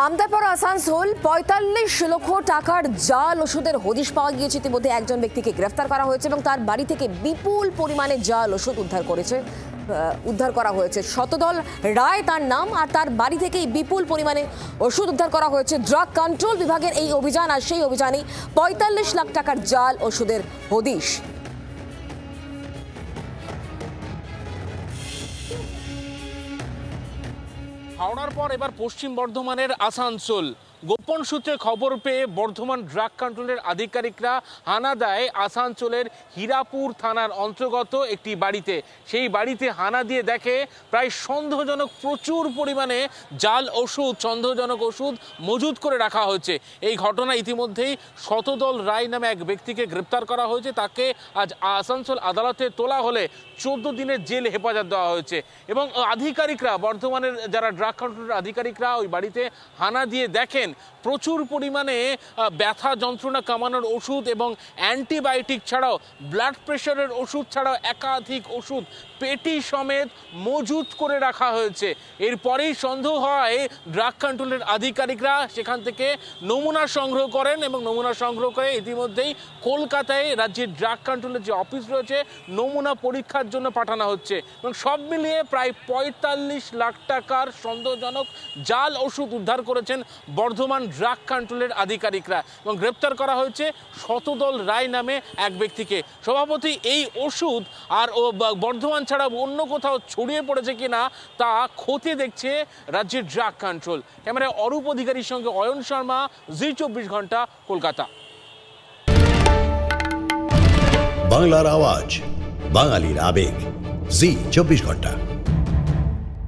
আমদারপাড়া আসানসোল ৪৫ লক্ষ টাকার জাল ওষুধের হদিশ পাওয়া গিয়েছে। ইতিমধ্যে একজন ব্যক্তিকে গ্রেফতার করা হয়েছে এবং তার বাড়ি থেকে বিপুল পরিমাণে জাল ওষুধ উদ্ধার করা হয়েছে। শতদল রায় তার নাম, আর তার বাড়ি থেকেই বিপুল পরিমাণে ওষুধ উদ্ধার করা হয়েছে। ড্রাগ কন্ট্রোল বিভাগের এই অভিযান, আর সেই অভিযানে ৪৫ লাখ টাকার জাল ওষুধের হদিশ। হাওড়ার পর এবার পশ্চিম বর্ধমানের আসানসোল। গোপন সূত্রে খবর পেয়ে বর্ধমান ড্রাগ কন্ট্রোলের আধিকারিকরা হানা দেয় আসানসোলের হীরাপুর থানার অন্তর্গত একটি বাড়িতে। সেই বাড়িতে হানা দিয়ে দেখে প্রায় সন্দেহজনক প্রচুর পরিমাণে জাল ওষুধ, সন্দেহজনক ওষুধ মজুত করে রাখা হয়েছে। এই ঘটনা ইতিমধ্যেই শতদল রায় নামে এক ব্যক্তিকে গ্রেপ্তার করা হয়েছে। তাকে আজ আসানসোল আদালতে তোলা হলে 14 দিনের জেল হেফাজত দেওয়া হয়েছে। এবং আধিকারিকরা, বর্ধমানের যারা ড্রাগ কন্ট্রোলের আধিকারিকরা ওই বাড়িতে হানা দিয়ে দেখেন প্রচুর পরিমাণে ব্যথা যন্ত্রণা কমানোর ওষুধ এবং অ্যান্টিবায়োটিক ছাড়াও ব্লাড প্রেশারের ওষুধ ছাড়াও একাধিক ওষুধ পেটি সমেত মজুত করে রাখা হয়েছে। এরপরেই সন্দেহ হয় ড্রাগ কন্ট্রোলের আধিকারিকরা সেখান থেকে নমুনা সংগ্রহ করেন এবং নমুনা সংগ্রহ করে ইতিমধ্যেই কলকাতায় রাজ্যের ড্রাগ কন্ট্রোলের যে অফিস রয়েছে নমুনা পরীক্ষার জন্য পাঠানো হচ্ছে। এবং সব মিলিয়ে প্রায় ৪৫ লাখ টাকার সন্দেহজনক জাল ওষুধ উদ্ধার করেছেন বর্ধমান ড্রাগ কন্ট্রোলের আধিকারিকরা এবং গ্রেপ্তার করা হয়েছে শতদল রায় নামে এক ব্যক্তিকে। সভাপতি, এই ওষুধ আর বর্ধমান ছাড়া অন্য কোথাও ছড়িয়ে পড়েছে কিনা তা খতিয়ে দেখছে রাজ্যের ড্রাগ কন্ট্রোল। ক্যামেরায় অরূপ অধিকারীর সঙ্গে অয়ন শর্মা, জি ২৪ ঘন্টা, কলকাতা। বাংলার আওয়াজ, বাঙালির আবেগ, জি ২৪ ঘন্টা।